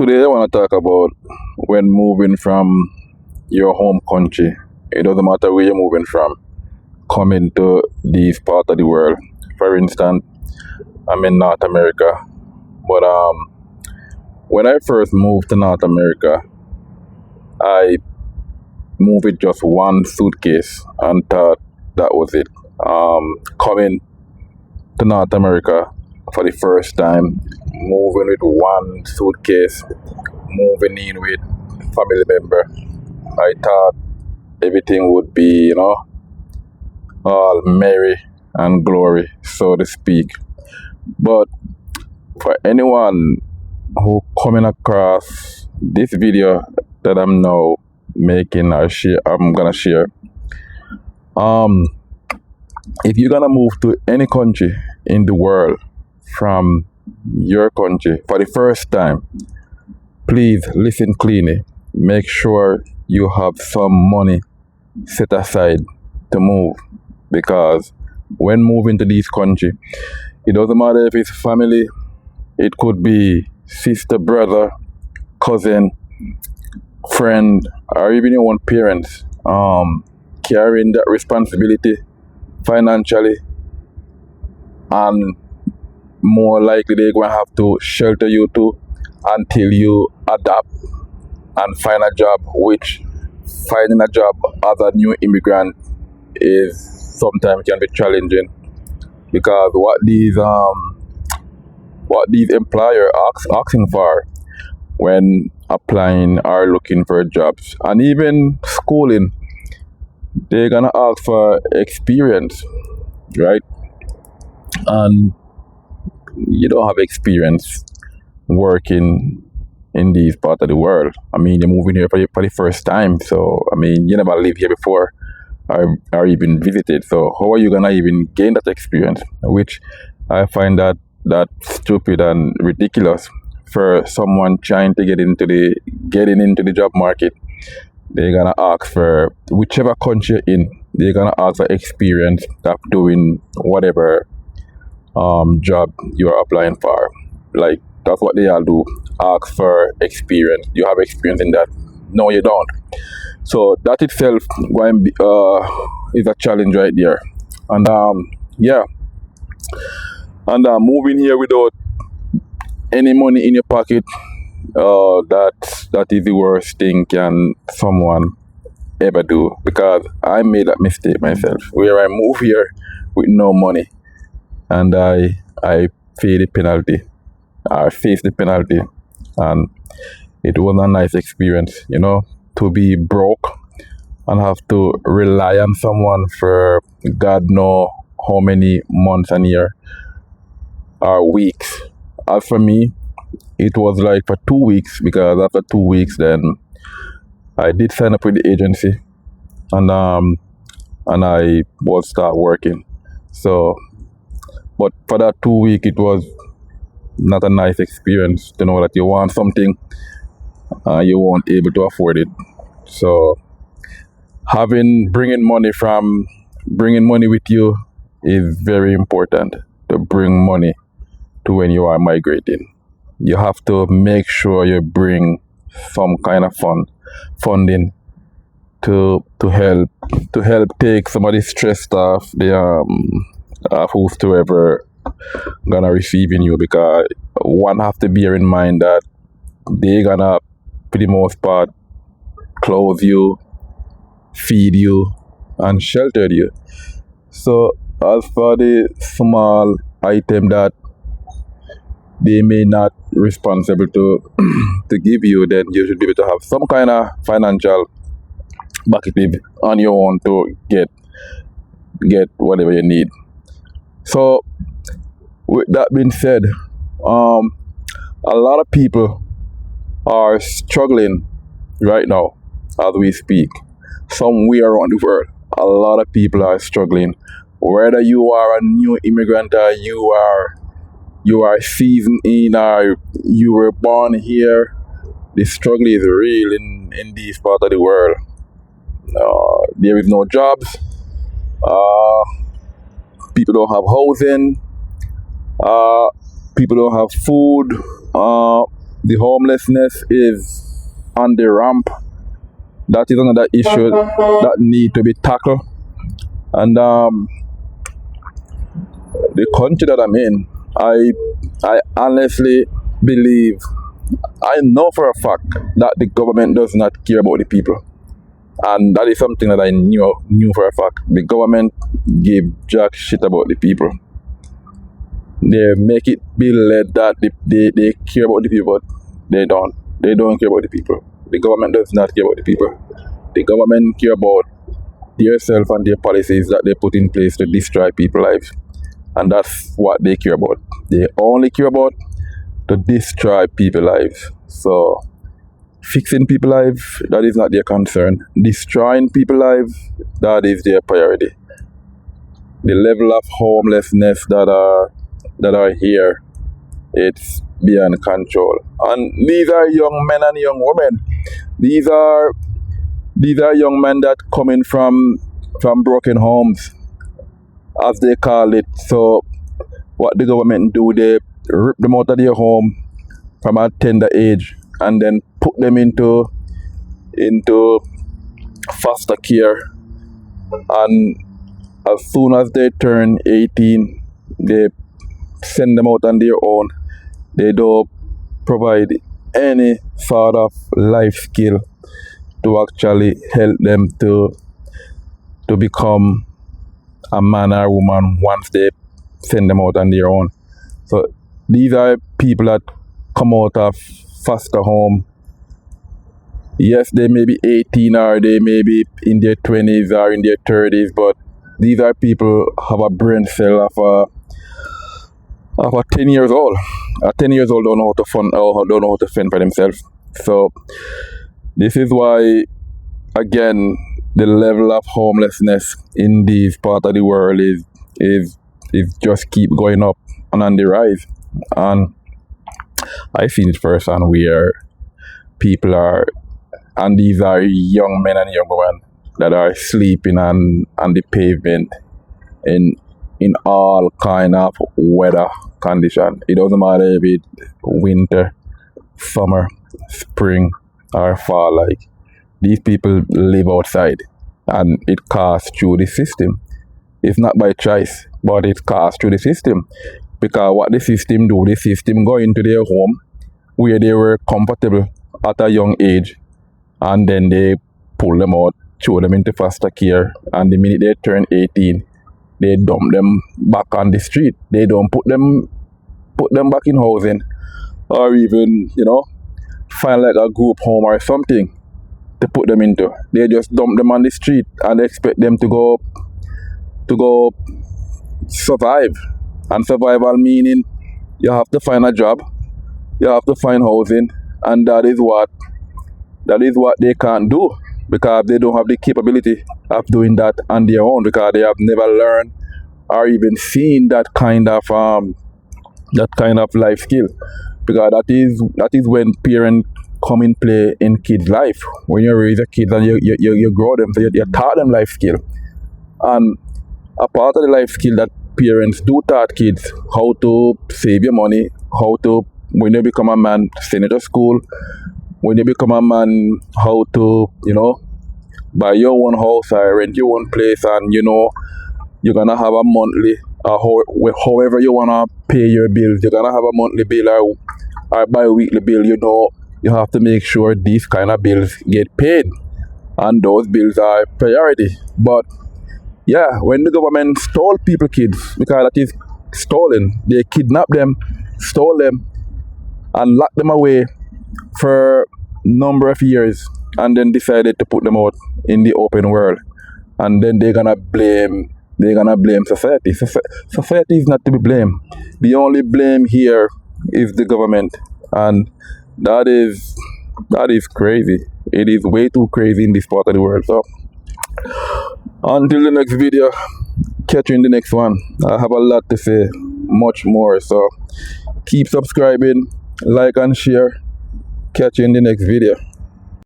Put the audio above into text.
Today, I want to talk about when moving from your home country. It doesn't matter where you're moving from, coming to these part of the world. For instance, I'm in North America, but when I first moved to North America, I moved with just one suitcase and thought that was it. Coming to North America for the first time, moving with one suitcase, moving in with family member. I thought everything would be, all merry and glory, so to speak. But for anyone who coming across this video that I'm now making or share, I'm gonna share. If you're gonna move to any country in the world from your country for the first time, please listen cleanly. Make sure you have some money set aside to move, because when moving to this country, it doesn't matter if it's family, it could be sister, brother, cousin, friend, or even your own parents. Carrying that responsibility financially, and more likely they're going to have to shelter you too until you adapt and find a job, which finding a job as a new immigrant is sometimes can be challenging, because what these employer asking for when applying or looking for jobs and even schooling, they're gonna ask for experience, right? And you don't have experience working in these part of the world. I mean, you're moving here for the first time, so I mean, you never lived here before or even visited. So how are you gonna even gain that experience? Which I find that stupid and ridiculous for someone trying to getting into the job market. They're gonna ask for whichever country you're in. They're gonna ask for experience of doing whatever job you are applying for. Like, that's what they all do. Ask for experience. You have experience in that? No, you don't. So that itself is a challenge right there. And moving here without any money in your pocket, that is the worst thing can someone ever do, because I made that mistake myself, where I moved here with no money, and I pay the penalty. I faced the penalty, and it was a nice experience, to be broke and have to rely on someone for God know how many months and year or weeks. As for me, it was like for 2 weeks, because after 2 weeks, then I did sign up with the agency, and I was start working. So, but for that 2 week, it was not a nice experience to know that you want something, you weren't able to afford it. So, bringing money with you is very important. To bring money to when you are migrating, you have to make sure you bring some kind of funding to help take some of the stress off whosoever gonna receiving you, because one have to bear in mind that they gonna, for the most part, clothe you, feed you, and shelter you. So as for the small item that they may not responsible to to give you, then you should be able to have some kind of financial bucket on your own to get whatever you need. So with that being said, a lot of people are struggling right now as we speak. Somewhere around the world, a lot of people are struggling. Whether you are a new immigrant, or you are seasoned in, or you were born here, the struggle is real in these parts of the world. There is no jobs. People don't have housing. People don't have food. The homelessness is on the ramp. That is another issue that need to be tackled. And the country that I'm in, I honestly believe, I know for a fact that the government does not care about the people. And that is something that I knew for a fact. The government give jack shit about the people. They make it be led that they care about the people, but they don't. They don't care about the people. The government does not care about the people. The government care about themselves and their policies that they put in place to destroy people's lives. And that's what they care about. They only care about to destroy people's lives. So fixing people's lives, that is not their concern. Destroying people's lives, that is their priority. The level of homelessness that are here, it's beyond control. And these are young men and young women. These are young men that coming from broken homes, as they call it. So what the government do, they rip them out of their home from a tender age and then put them into foster care. And as soon as they turn 18, they send them out on their own. They don't provide any sort of life skill to actually help them to become a man or woman once they send them out on their own. So these are people that come out of foster home. Yes, they may be 18 or they may be in their 20s or in their 30s, but these are people have a brain cell of a 10 years old. A 10 years old don't know how to fend for themselves. So this is why, again, the level of homelessness in these parts of the world is just keep going up and on the rise. And I've seen it firsthand where people are, and these are young men and young women that are sleeping on the pavement in all kind of weather condition. It doesn't matter if it's winter, summer, spring, or fall. Like, these people live outside, and it costs through the system. It's not by choice, but it costs through the system. Because what the system go into their home where they were comfortable at a young age, and then they pull them out, throw them into foster care, and the minute they turn 18, they dump them back on the street. They don't put them back in housing, or even, find like a group home or something to put them into. They just dump them on the street and expect them to go survive. And survival meaning you have to find a job, you have to find housing, and that is what they can't do, because they don't have the capability of doing that on their own, because they have never learned or even seen that kind of life skill. Because that is when parents come in play in kids' life. When you raise a kid and you grow them, so you taught them life skill. And a part of the life skill that parents do taught kids, how to save your money, how to, when you become a man, send it to school. When you become a man, how to, buy your own house or rent your own place, and you're gonna have a monthly, however you wanna pay your bills, you're gonna have a monthly bill or bi-weekly bill. You have to make sure these kind of bills get paid, and those bills are priority. But yeah, when the government stole people kids, because that is stolen, they kidnap them, stole them, and lock them away for number of years, and then decided to put them out in the open world, and then they're gonna blame society. Society is not to be blamed. The only blame here is the government, and that is crazy. It is way too crazy in this part of the world. So until the next video, catch you in the next one. I have a lot to say, much more. So keep subscribing, like and share. Catch you in the next video.